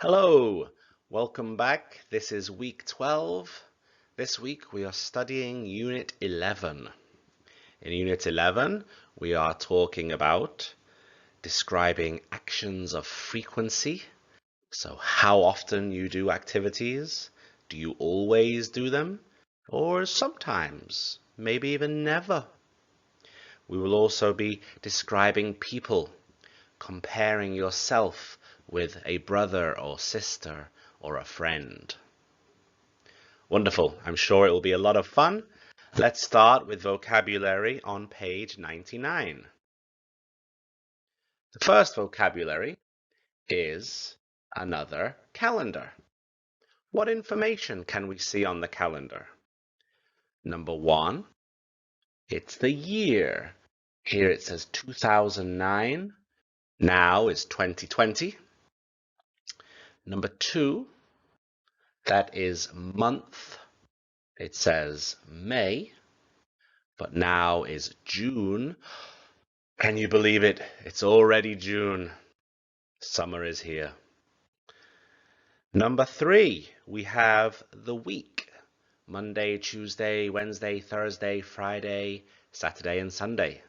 Hello, welcome back. This is week 12. This week we are studying Unit 11. In Unit 11, we are talking about describing actions of frequency. So how often you do activities? Do you always do them? Or sometimes, maybe even never? We will also be describing people, comparing yourself with a brother or sister or a friend. Wonderful. I'm sure it will be a lot of fun. Let's start with vocabulary on page 99. The first vocabulary is another calendar. What information can we see on the calendar? Number one, it's the year. Here it says 2009. Now is 2020. Number two, that is month. It says May, but now is June. Can you believe it? It's already June. Summer is here. Number three, we have the week. Monday, Tuesday, Wednesday, Thursday, Friday, Saturday, and Sunday.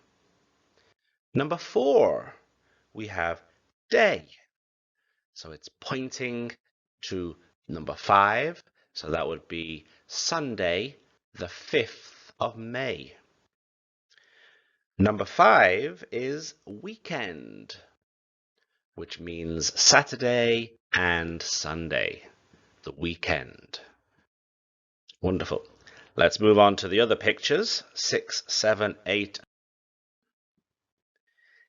Number four, we have day. So it's pointing to number five. So that would be Sunday, the 5th of May. Number five is weekend, which means Saturday and Sunday, the weekend. Wonderful. Let's move on to the other pictures, 6, 7, 8.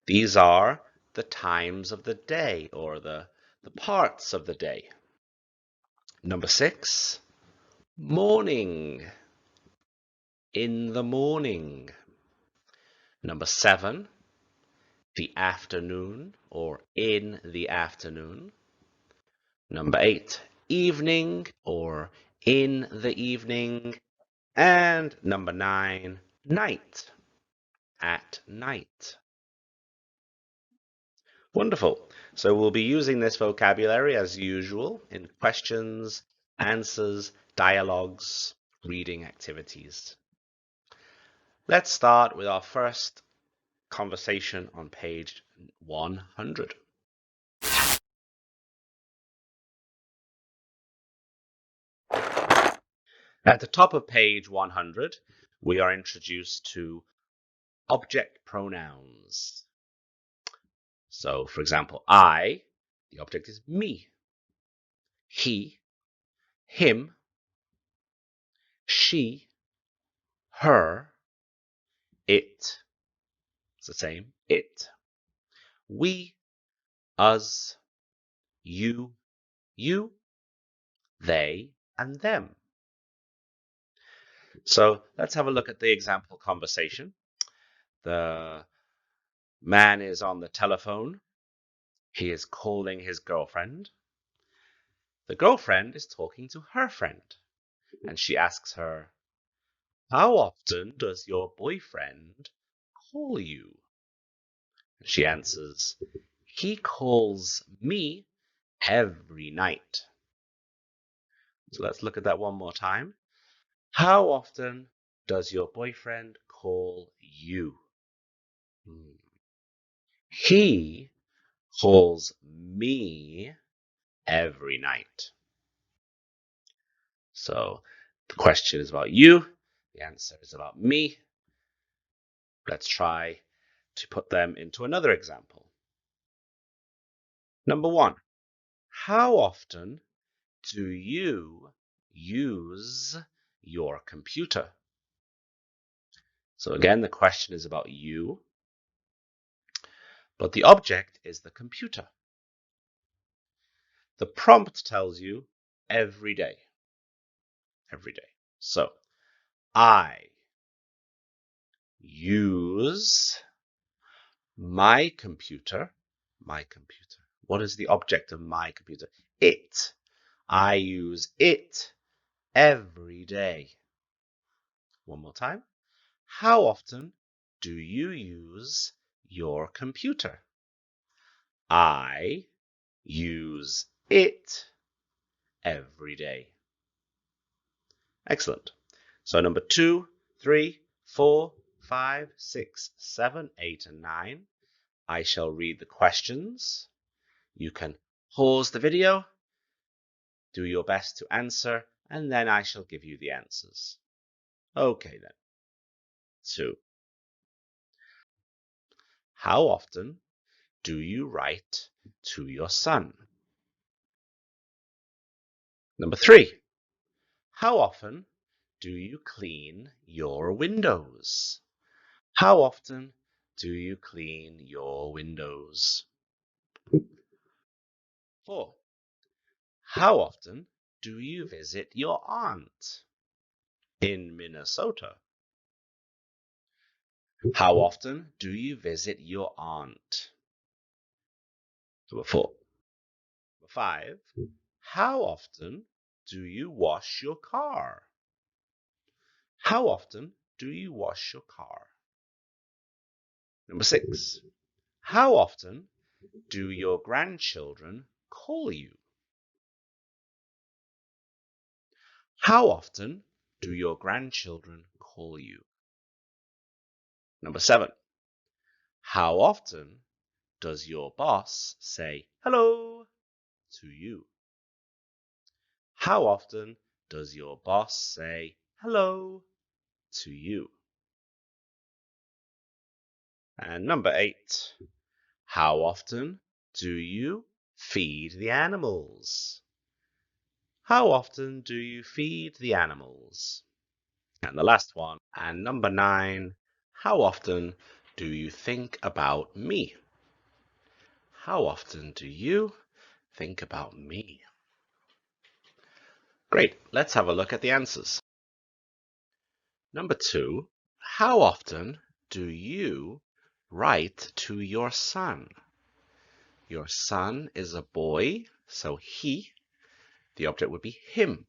These are the times of the day, or the parts of the day. Number 6, morning, in the morning. Number 7, the afternoon, or in the afternoon. Number 8, evening, or in the evening. And number 9, night, at night. Wonderful. So we'll be using this vocabulary as usual in questions, answers, dialogues, reading activities. Let's start with our first conversation on page 100. At the top of page 100, we are introduced to object pronouns. So, for example, I, the object is me. He, him. She, her. It, it's the same, it. We, us. You, they, and them. So let's have a look at the example conversation. The man is on the telephone. He is calling his girlfriend. The girlfriend is talking to her friend, and she asks her, "How often does your boyfriend call you?" She answers, "He calls me every night." So let's look at that one more time. How often does your boyfriend call you? He calls me every night. So the question is about you. The answer is about me. Let's try to put them into another example. Number 1, how often do you use your computer? So again, the question is about you, but the object is the computer. The prompt tells you every day. Every day. So I use my computer. My computer. What is the object of my computer? It. I use it every day. One more time. How often do you use your computer? I use it every day. Excellent. So number 2, 3, 4, 5, 6, 7, 8, and 9. I shall read the questions. You can pause the video, do your best to answer, and then I shall give you the answers. Okay then. 2. How often do you write to your son? Number 3. How often do you clean your windows? How often do you clean your windows? 4. How often do you visit your aunt in Minnesota? How often do you visit your aunt? Number 4. Number 5. How often do you wash your car? How often do you wash your car? Number 6. How often do your grandchildren call you? How often do your grandchildren call you? Number 7. How often does your boss say hello to you? How often does your boss say hello to you? And number 8. How often do you feed the animals? How often do you feed the animals? And the last one, and number 9, how often do you think about me? How often do you think about me? Great, let's have a look at the answers. Number 2, how often do you write to your son? Your son is a boy, so he, the object would be him.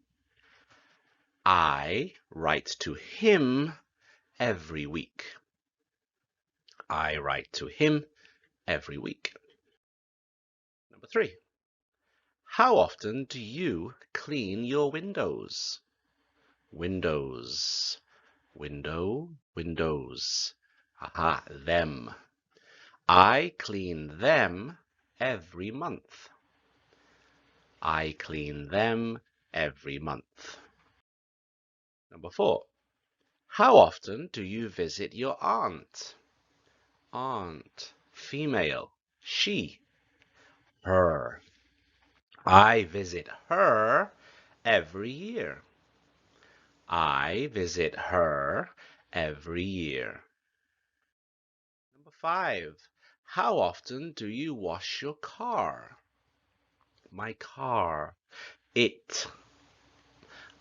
I write to him every week. I write to him every week. Number 3. How often do you clean your windows? Windows. Window, windows. Aha, them. I clean them every month. I clean them every month. Number 4. How often do you visit your aunt? Aunt, female, she, her. I visit her every year. I visit her every year. Number 5. How often do you wash your car? My car. It.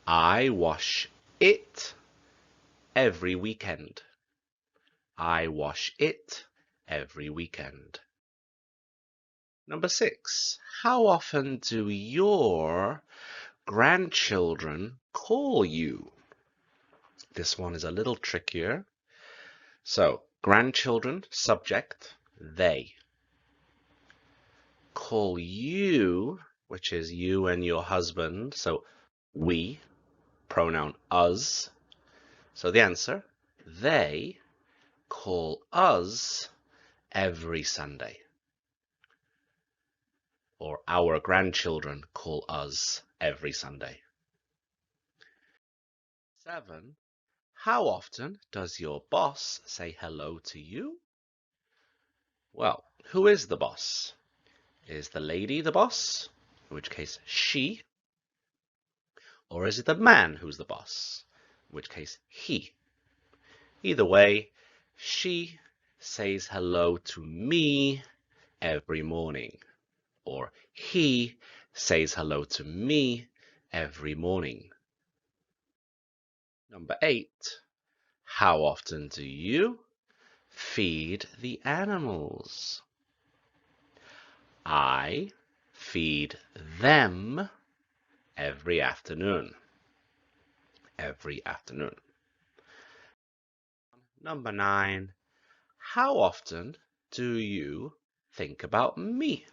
I wash it every weekend. I wash it every weekend. Number 6. How often do your grandchildren call you? This one is a little trickier. So, grandchildren, subject, they. Call you, which is you and your husband, so we, pronoun us. So the answer, they call us every Sunday. Or our grandchildren call us every Sunday. 7. How often does your boss say hello to you? Well, who is the boss? Is the lady the boss? In which case, she. Or is it the man who's the boss? In which case, he. Either way, she says hello to me every morning. Or he says hello to me every morning. Number 8. How often do you feed the animals? I feed them every afternoon. Every afternoon. Number 9. How often do you think about me?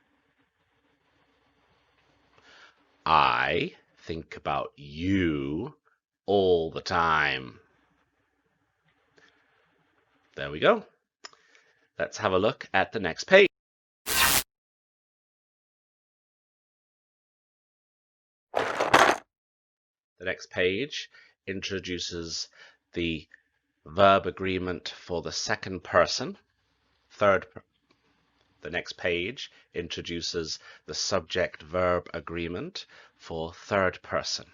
I think about you all the time. There we go. Let's have a look at the next page. The next page introduces the verb agreement for the second person. The next page introduces the subject-verb agreement for third person.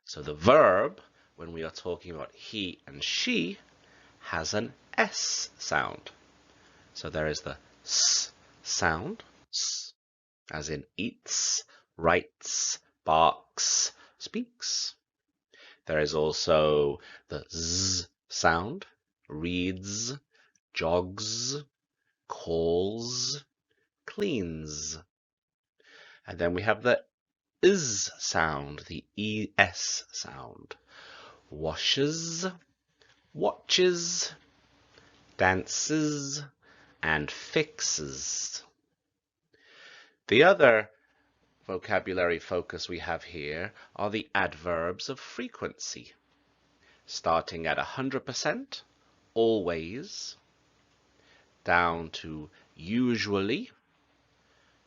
So the verb, when we are talking about he and she, has an S sound. So there is the S sound, S, as in eats, writes, barks, speaks. There is also the Z sound, reads, jogs, calls, cleans. And then we have the is sound, the ES sound, washes, watches, dances, and fixes. The other vocabulary focus we have here are the adverbs of frequency, starting at 100%, always, down to usually,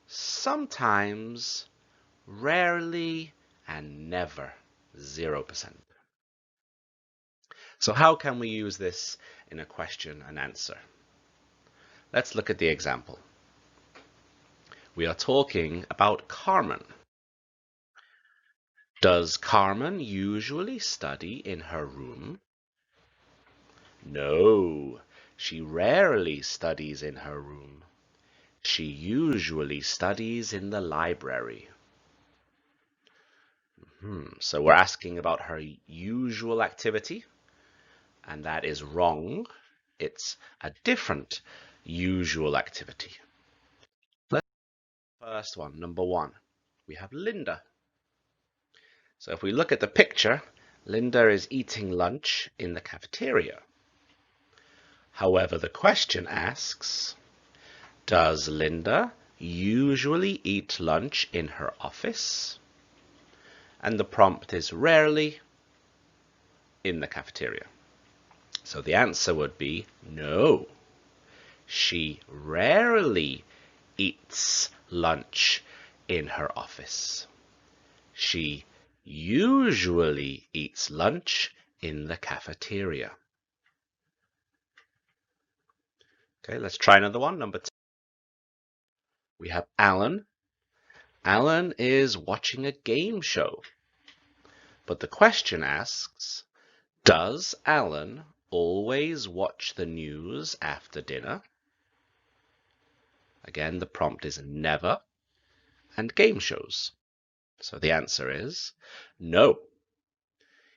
sometimes, rarely, and never, 0%. So how can we use this in a question and answer? Let's look at the example. We are talking about Carmen. Does Carmen usually study in her room? No, she rarely studies in her room. She usually studies in the library. So we're asking about her usual activity, and that is wrong. It's a different usual activity. First one, number 1, we have Linda. So if we look at the picture, Linda is eating lunch in the cafeteria. However, the question asks, does Linda usually eat lunch in her office? And the prompt is rarely in the cafeteria. So the answer would be no. She rarely eats lunch in her office. She usually eats lunch in the cafeteria. Okay, let's try another one. Number 2. We have Alan. Alan is watching a game show. But the question asks, does Alan always watch the news after dinner? Again, the prompt is never and game shows. So the answer is no.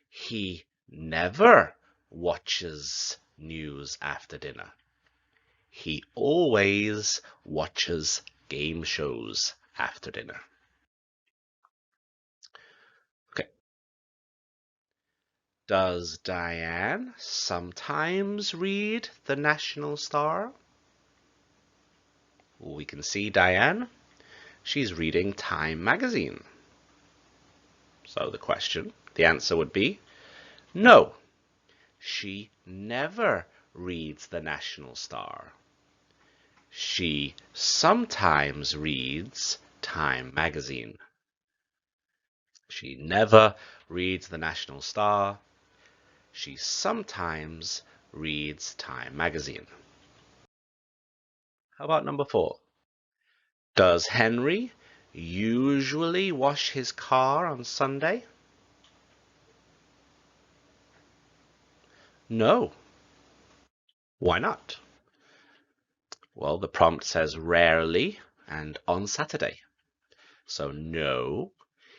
He never watches news after dinner. He always watches game shows after dinner. Okay. Does Diane sometimes read the National Star? We can see Diane. She's reading Time magazine. So the answer would be no. She never reads the National Star. She sometimes reads Time magazine. She never reads the National Star. She sometimes reads Time magazine. How about number 4? Does Henry usually wash his car on Sunday? No. Why not? Well, the prompt says rarely and on Saturday. So no,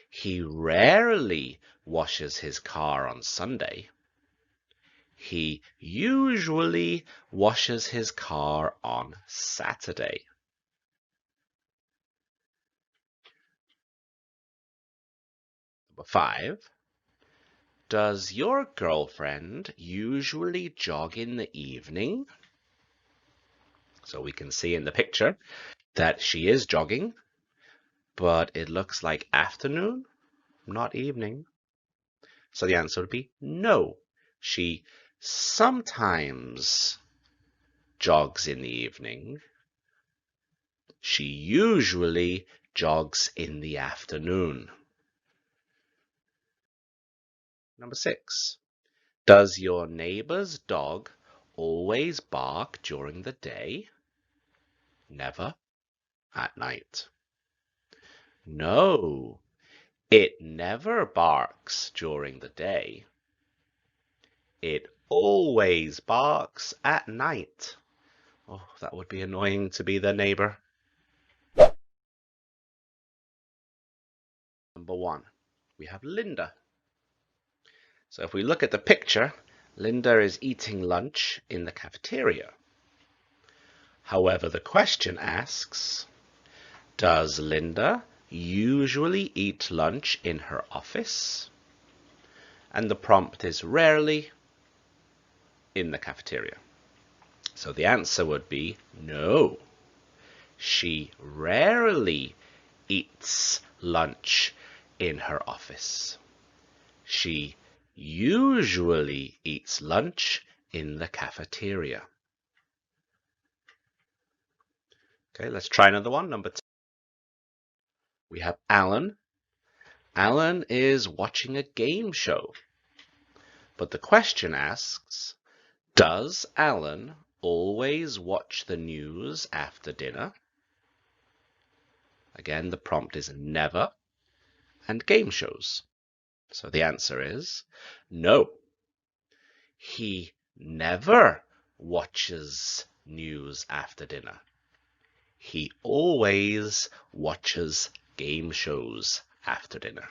he rarely washes his car on Sunday. He usually washes his car on Saturday. Number 5. Does your girlfriend usually jog in the evening? So we can see in the picture that she is jogging. but it looks like afternoon, not evening. So the answer would be no. She sometimes jogs in the evening. She usually jogs in the afternoon. Number 6. Does your neighbor's dog always bark during the day? Never. At night? No. It never barks during the day. It always barks at night. Oh, that would be annoying to be the neighbor. Number 1, we have Linda. So if we look at the picture, Linda is eating lunch in the cafeteria. However, the question asks, does Linda usually eat lunch in her office? And the prompt is rarely in the cafeteria. So the answer would be no. She rarely eats lunch in her office. She usually eats lunch in the cafeteria. Okay, let's try another one. Number 2. We have Alan. Alan is watching a game show. But the question asks, does Alan always watch the news after dinner? Again, the prompt is never and game shows. So the answer is no. He never watches news after dinner. He always watches game shows after dinner.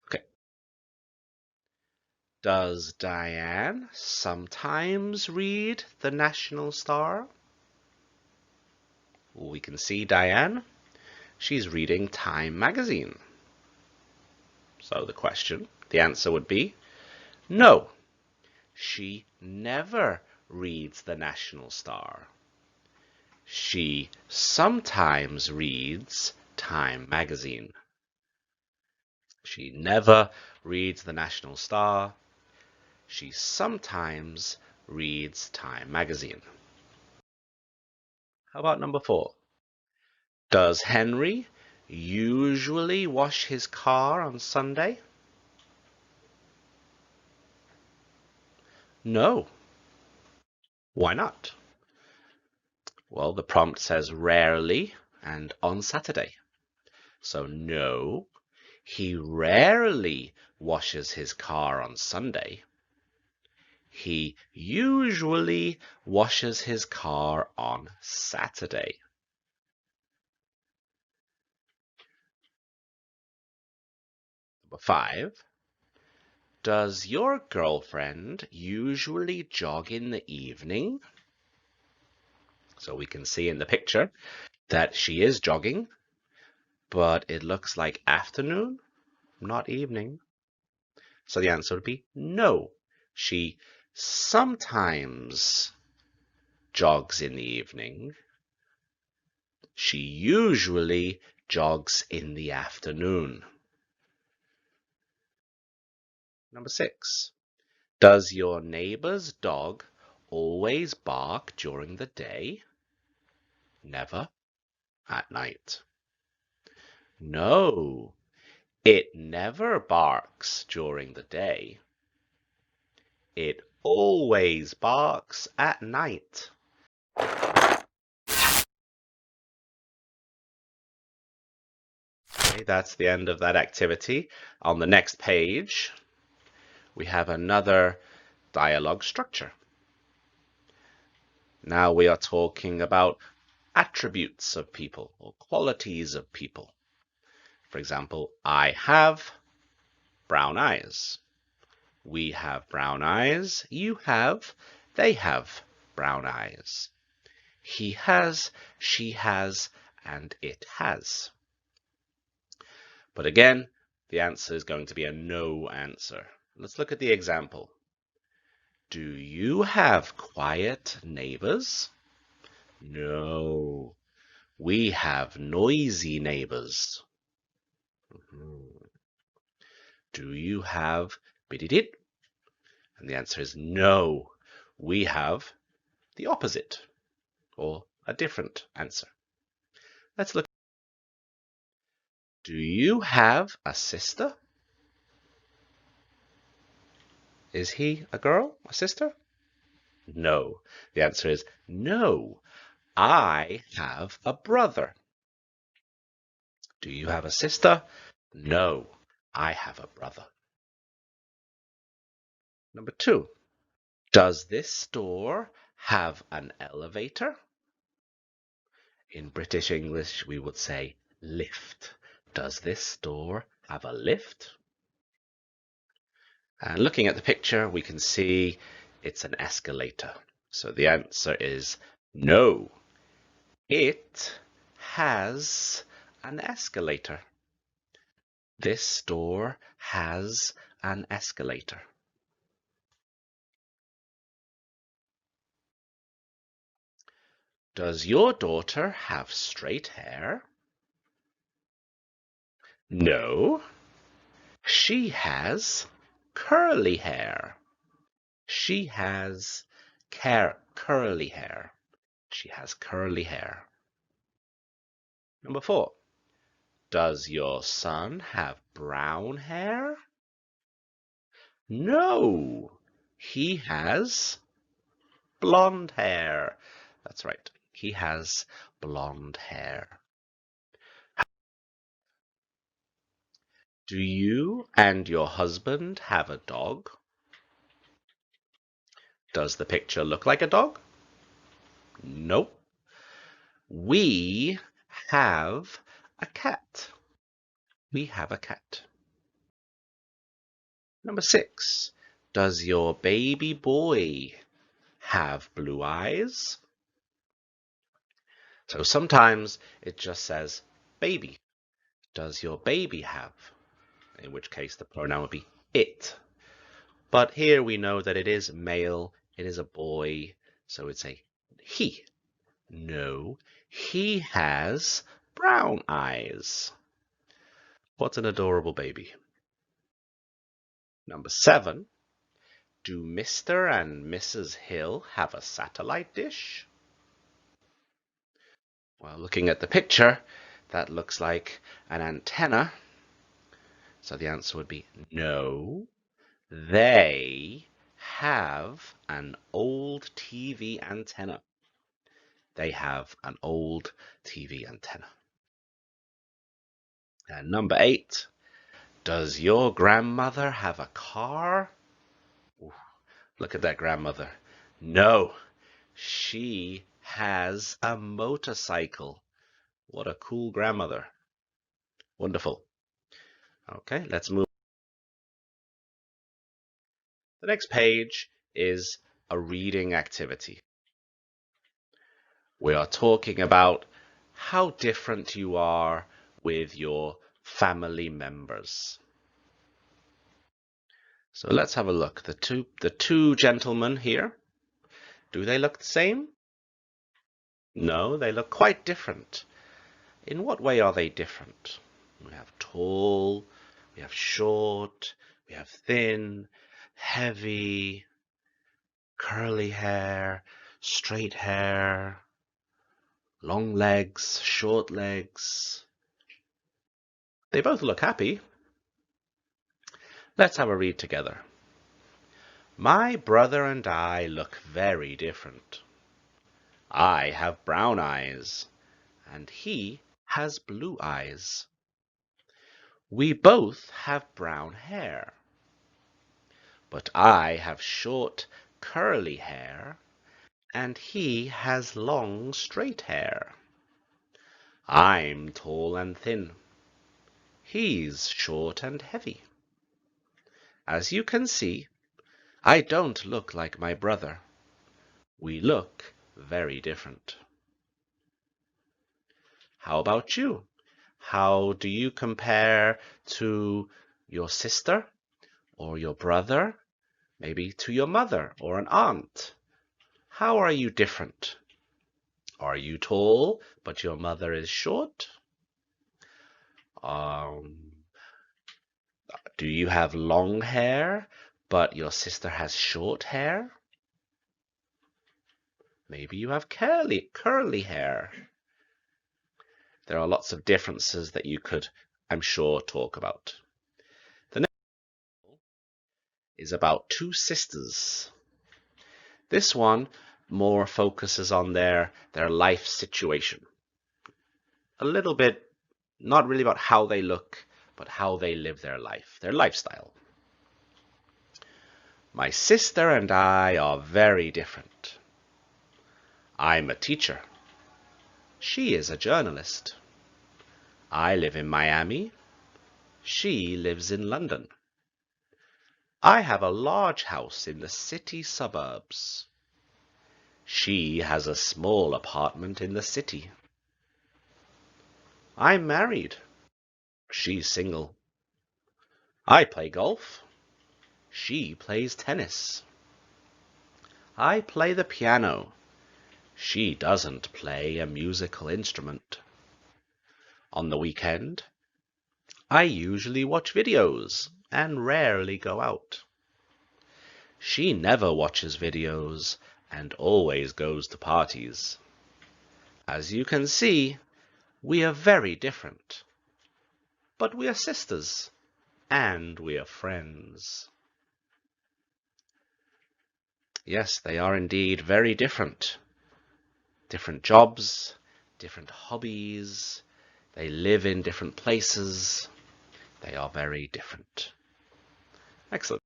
Okay. Does Diane sometimes read the National Star? Well, we can see Diane. She's reading Time magazine. So the answer would be no. She never reads the National Star. She sometimes reads Time magazine. She never reads the National Star. She sometimes reads Time magazine. How about number 4? Does Henry usually wash his car on Sunday? No. Why not? Well, the prompt says rarely and on Saturday. So no, he rarely washes his car on Sunday. He usually washes his car on Saturday. Number 5. Does your girlfriend usually jog in the evening? So we can see in the picture that she is jogging, but it looks like afternoon, not evening. So the answer would be no. She sometimes jogs in the evening. She usually jogs in the afternoon. Number 6. Does your neighbor's dog always bark during the day? Never. At night? No. It never barks during the day. It always barks at night. Okay, that's the end of that activity. On the next page, we have another dialogue structure. Now we are talking about attributes of people or qualities of people. For example, I have brown eyes. We have brown eyes. You have, they have brown eyes. He has, she has, and it has. But again, the answer is going to be a no answer. Let's look at the example. Do you have quiet neighbors? No. We have noisy neighbors. Do you have bididit? And the answer is no. We have the opposite, or a different answer. Let's look. Do you have a sister? Is he a girl, a sister? No. The answer is no. I have a brother. Do you have a sister? No. I have a brother. Number 2. Does this store have an elevator? In British English, we would say lift. Does this store have a lift? And looking at the picture, we can see it's an escalator. So the answer is no. It has an escalator. This store has an escalator. Does your daughter have straight hair? No. She has curly hair. She has curly hair. She has curly hair. Number 4. Does your son have brown hair? No. He has blonde hair. That's right. He has blonde hair. Do you and your husband have a dog? Does the picture look like a dog? Nope. We have a cat. We have a cat. Number 6. Does your baby boy have blue eyes? So sometimes it just says baby. Does your baby have? In which case the pronoun would be it. But here we know that it is male, it is a boy, so it's a he. No, he has brown eyes. What's an adorable baby? Number 7. Do Mr. and Mrs. Hill have a satellite dish? Well, looking at the picture, that looks like an antenna. So the answer would be no. They have an old TV antenna. They have an old TV antenna. And number 8. Does your grandmother have a car? Ooh, look at that grandmother. No, she has a motorcycle. What a cool grandmother. Wonderful. Okay, let's move. The next page is a reading activity. We are talking about how different you are with your family members. So let's have a look. The two gentlemen here, do they look the same? No, they look quite different. In what way are they different? We have tall, we have short, we have thin, heavy, curly hair, straight hair, long legs, short legs. They both look happy. Let's have a read together. My brother and I look very different. I have brown eyes, and he has blue eyes. We both have brown hair, but I have short, curly hair, and he has long, straight hair. I'm tall and thin. He's short and heavy. As you can see, I don't look like my brother. We look very different. How about you? How do you compare to your sister or your brother? Maybe to your mother or an aunt? How are you different? Are you tall, but your mother is short? Um, do you have long hair, but your sister has short hair? Maybe you have curly hair. There are lots of differences that you could, I'm sure, talk about. The next is about two sisters. This one more focuses on their life situation. A little bit, not really about how they look, but how they live their life, their lifestyle. My sister and I are very different. I'm a teacher. She is a journalist. I live in Miami. She lives in London. I have a large house in the city suburbs. She has a small apartment in the city. I'm married. She's single. I play golf. She plays tennis. I play the piano. She doesn't play a musical instrument. On the weekend, I usually watch videos and rarely go out. She never watches videos and always goes to parties. As you can see, we are very different. But we are sisters, and we are friends. Yes, they are indeed very different. Different jobs, different hobbies. They live in different places. They are very different. Excellent.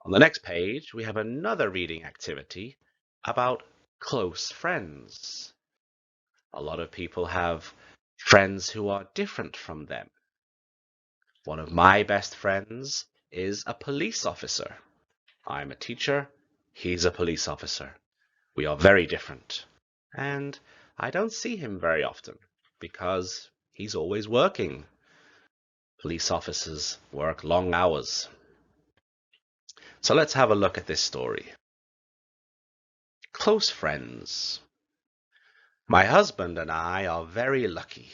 On the next page, we have another reading activity about close friends. A lot of people have friends who are different from them. One of my best friends is a police officer. I'm a teacher. He's a police officer. We are very different. And I don't see him very often because he's always working. Police officers work long hours. So let's have a look at this story. Close friends. My husband and I are very lucky.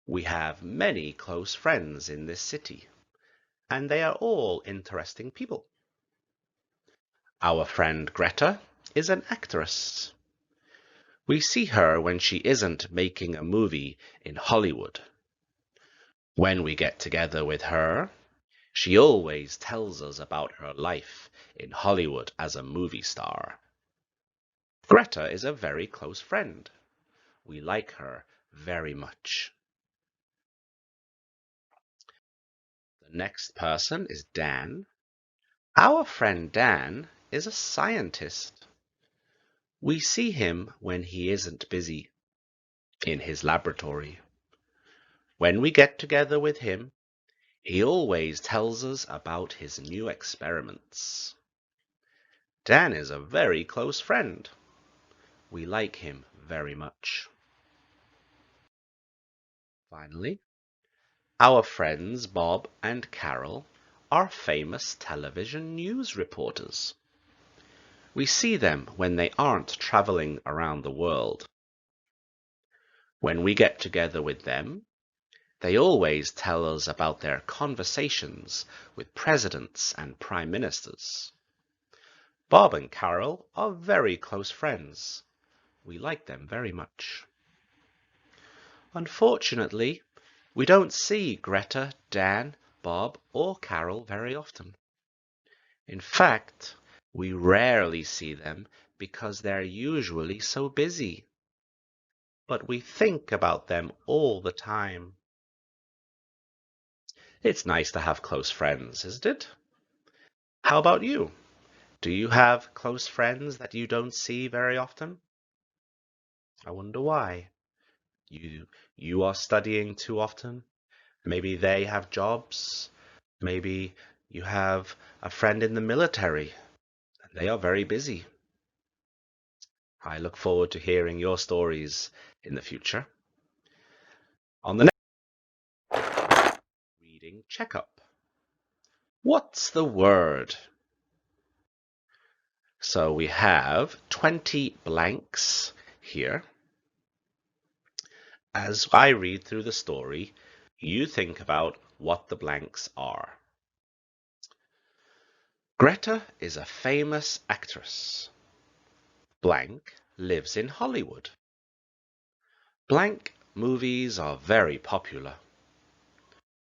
We have many close friends in this city, and they are all interesting people. Our friend Greta is an actress. We see her when she isn't making a movie in Hollywood. When we get together with her, she always tells us about her life in Hollywood as a movie star. Greta is a very close friend. We like her very much. The next person is Dan. Our friend Dan is a scientist. We see him when he isn't busy in his laboratory. When we get together with him, he always tells us about his new experiments. Dan is a very close friend. We like him very much. Finally, our friends Bob and Carol are famous television news reporters. We see them when they aren't traveling around the world. When we get together with them, they always tell us about their conversations with presidents and prime ministers. Bob and Carol are very close friends. We like them very much. Unfortunately, we don't see Greta, Dan, Bob, or Carol very often. In fact, we rarely see them because they're usually so busy. But we think about them all the time. It's nice to have close friends, isn't it? How about you? Do you have close friends that you don't see very often? I wonder why. You are studying too often? Maybe they have jobs. Maybe you have a friend in the military. They are very busy. I look forward to hearing your stories in the future. On the next reading checkup. What's the word? So we have 20 blanks here. As I read through the story, you think about what the blanks are. Greta is a famous actress. Blank lives in Hollywood. Blank movies are very popular.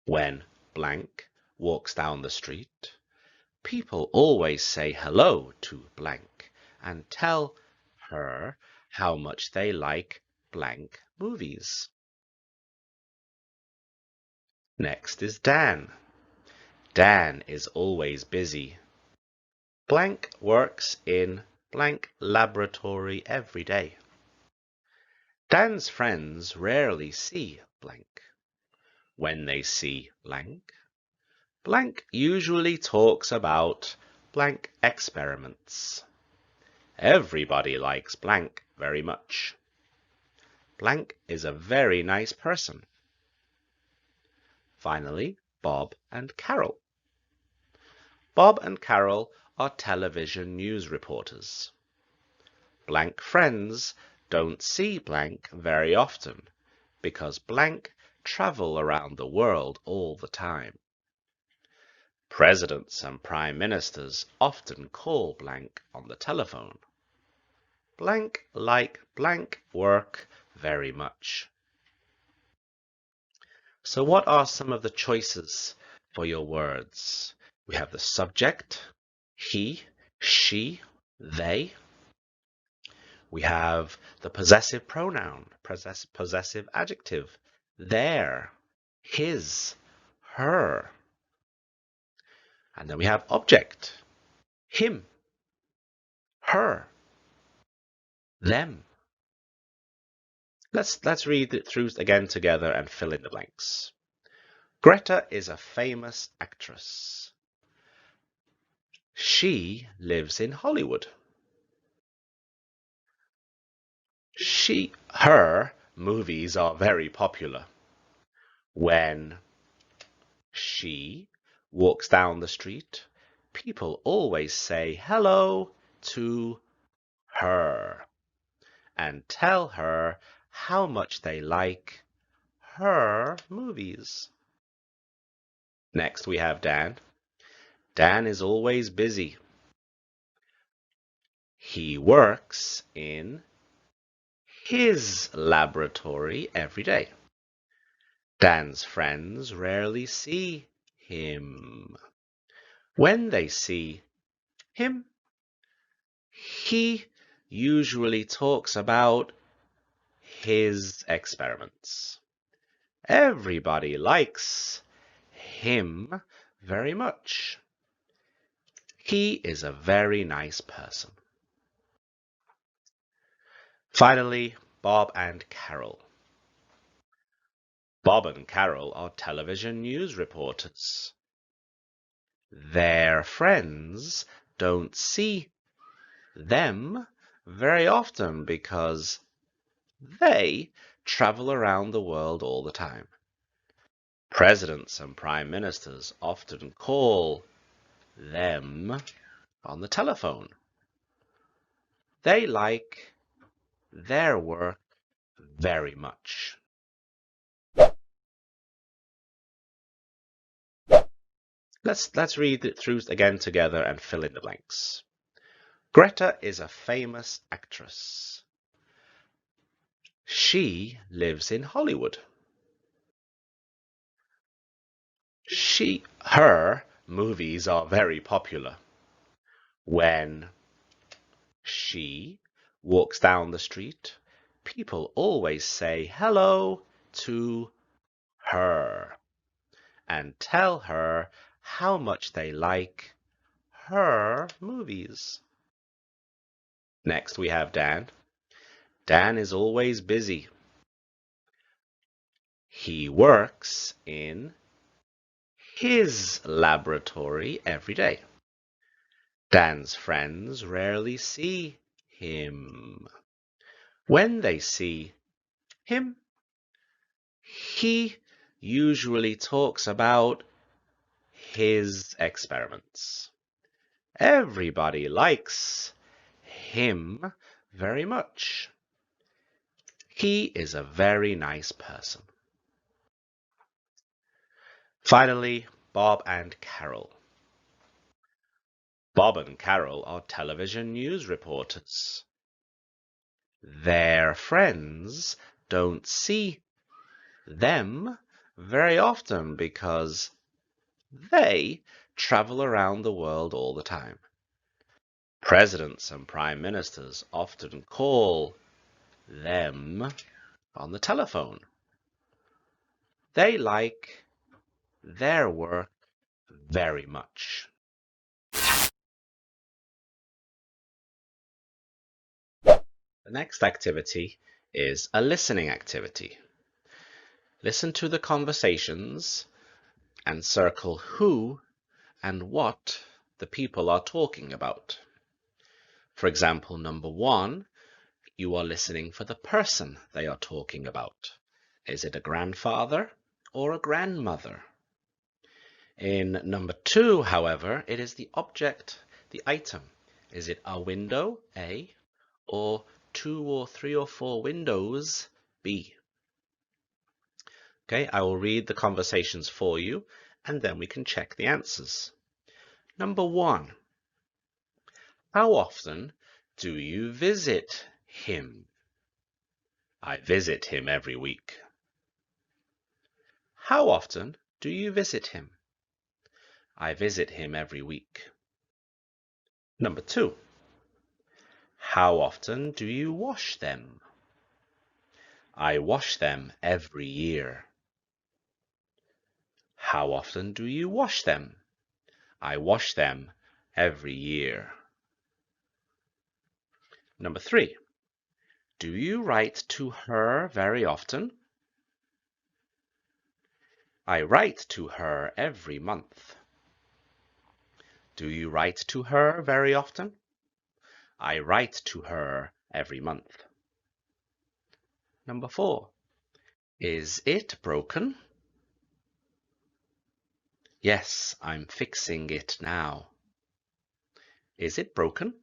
When blank walks down the street, people always say hello to blank and tell her how much they like blank movies. Next is Dan. Dan is always busy. Blank works in blank laboratory every day. Dan's friends rarely see blank. When they see blank, blank usually talks about blank experiments. Everybody likes blank very much. Blank is a very nice person. Finally, Bob and Carol. Bob and Carol are television news reporters. Blank friends don't see blank very often because blank travel around the world all the time. Presidents and prime ministers often call blank on the telephone. Blank like blank work very much. So what are some of the choices for your words? We have the subject, he, she, they. We have the possessive pronoun, possessive adjective, their, his, her. And then we have object, him, her, them. Let's read it through again together and fill in the blanks. Greta is a famous actress. She lives in Hollywood. Her movies are very popular. When she walks down the street, people always say hello to her and tell her how much they like her movies. Next we have Dan. Dan is always busy. He works in his laboratory every day. Dan's friends rarely see him. When they see him, he usually talks about his experiments. Everybody likes him very much. He is a very nice person. Finally, Bob and Carol. Bob and Carol are television news reporters. Their friends don't see them very often because they travel around the world all the time. Presidents and prime ministers often call them on the telephone. They like their work very much. Let's read it through again together and fill in the blanks. Greta is a famous actress. She lives in Hollywood. Her movies are very popular. When she walks down the street, people always say hello to her and tell her how much they like her movies. Next we have Dan. Dan is always busy. He works in his laboratory every day. Dan's friends rarely see him. When they see him, he usually talks about his experiments. Everybody likes him very much. He is a very nice person. Finally, Bob and Carol. Bob and Carol are television news reporters. Their friends don't see them very often because they travel around the world all the time. Presidents and prime ministers often call them on the telephone. They like their work very much. The next activity is a listening activity. Listen to the conversations and circle who and what the people are talking about. For example, number 1, you are listening for the person they are talking about. Is it a grandfather or a grandmother? In number 2, however, it is the object, the item. Is it a window, A, or 2 or 3 or 4 windows, B? Okay, I will read the conversations for you, and then we can check the answers. Number 1, how often do you visit him? I visit him every week. How often do you visit him? I visit him every week. Number 2, how often do you wash them? I wash them every year. How often do you wash them? I wash them every year. Number 3, do you write to her very often? I write to her every month. Do you write to her very often? I write to her every month. Number 4, is it broken? Yes, I'm fixing it now. Is it broken?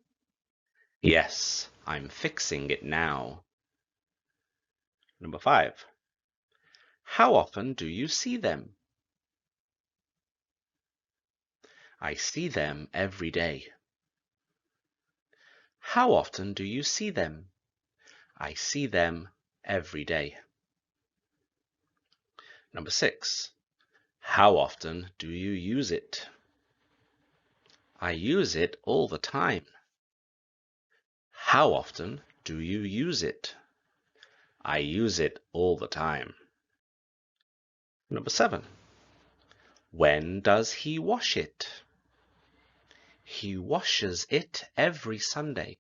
Yes, I'm fixing it now. Number 5, how often do you see them? I see them every day. How often do you see them? I see them every day. Number 6, how often do you use it? I use it all the time. How often do you use it? I use it all the time. Number 7, when does he wash it? He washes it every Sunday.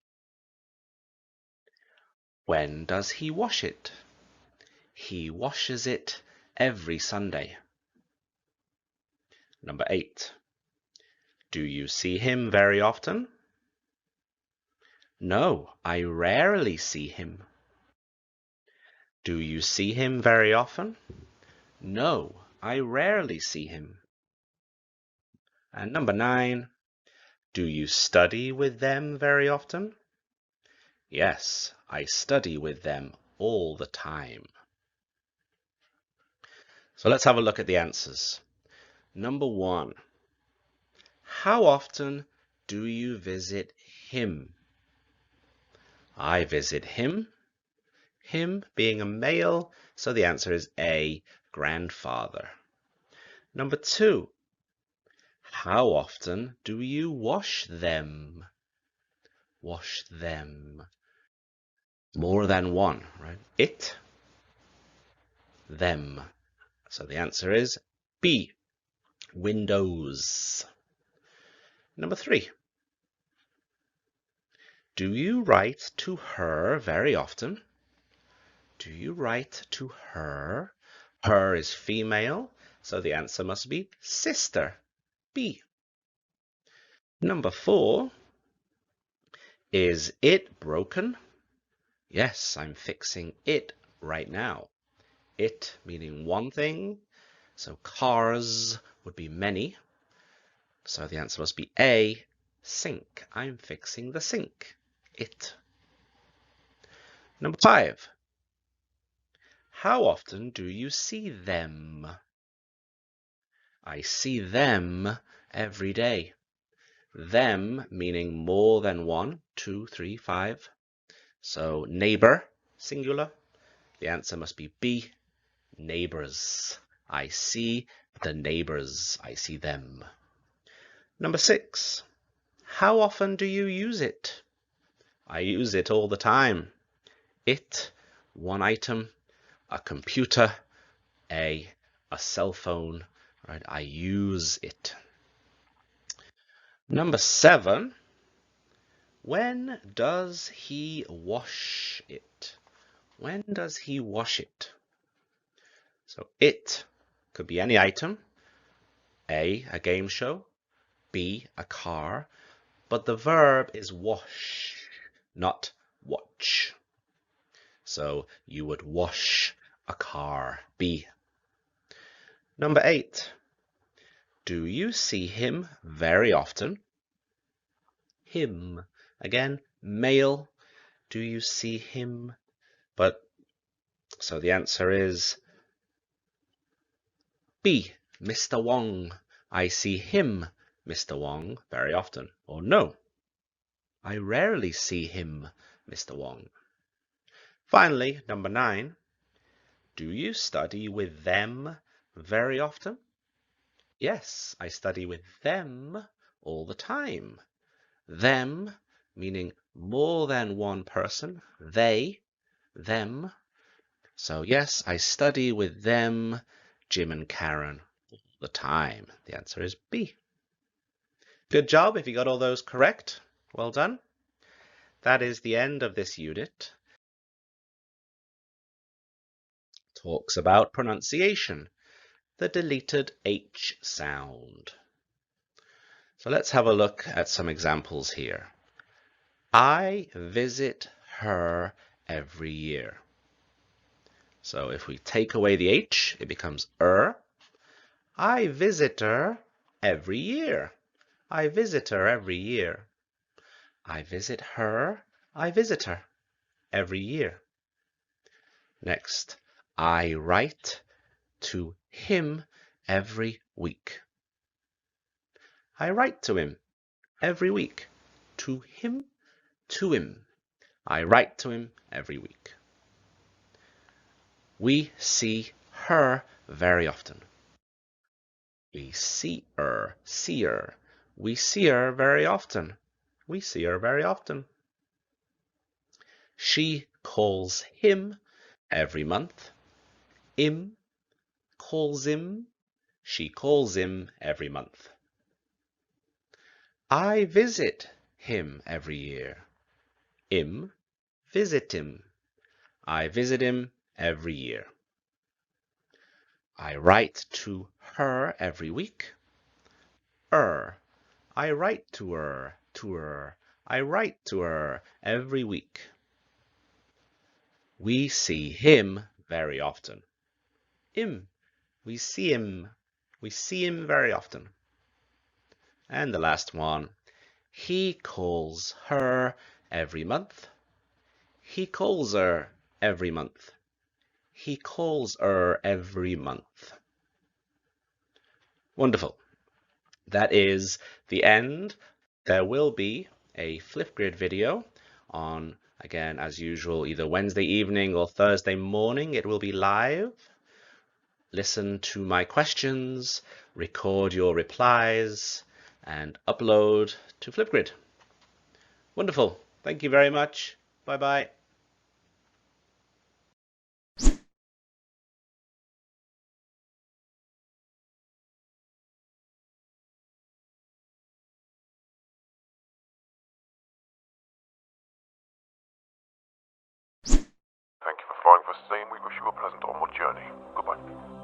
When does he wash it? He washes it every Sunday. Number 8, do you see him very often? No, I rarely see him. Do you see him very often? No, I rarely see him. And number 9, do you study with them very often? Yes, I study with them all the time. So let's have a look at the answers. Number 1, how often do you visit him? I visit him, him being a male, so the answer is A, grandfather. Number 2, how often do you wash them? Wash them. More than one, right? It, them. So the answer is B, windows. Number 3, do you write to her very often? Do you write to her? Her is female, so the answer must be sister, B. Number 4, is it broken? Yes, I'm fixing it right now. It meaning one thing, so cars would be many. So the answer must be A, sink. I'm fixing the sink. it. Number 5. How often do you see them? I see them every day. Them meaning more than 1, 2, 3, 5. So neighbor, singular. The answer must be B, neighbors. I see the neighbors. I see them. Number 6. How often do you use it? I use it all the time. It, one item, a computer, a cell phone, right? I use it. Number 7. When does he wash it? When does he wash it? So it could be any item. A game show. B, a car. But the verb is wash, not watch. So you would wash a car. B. Number 8. Do you see him very often? Him. Again, male. Do you see him? But so the answer is B, Mr. Wong. I see him, Mr. Wong, very often. Or no, I rarely see him, Mr. Wong. Finally, number 9. Do you study with them very often? Yes, I study with them all the time. Them meaning more than one person. They, them. So yes, I study with them, Jim and Karen, all the time. The answer is B. Good job if you got all those correct. Well done. That is the end of this unit. Talks about pronunciation, the deleted H sound. So let's have a look at some examples here. I visit her every year. So if we take away the H, it becomes I visit her every year. I visit her every year. I visit her. I visit her every year. Next, I write to him every week. I write to him every week. To him, to him. I write to him every week. We see her very often. We see her, see her. We see her very often. We see her very often. She calls him every month. Him calls him. She calls him every month. I visit him every year. Him visit him. I visit him every year. I write to her every week. I write to her, to her. I write to her every week. We see him very often. Him. We see him. We see him very often. And the last one. He calls her every month. He calls her every month. He calls her every month. Wonderful. That is the end. There will be a Flipgrid video on, again, as usual, either Wednesday evening or Thursday morning. It will be live. Listen to my questions, record your replies, and upload to Flipgrid. Wonderful. Thank you very much. Bye-bye. Thank you for flying for us today, and we wish you a pleasant onward journey. Goodbye.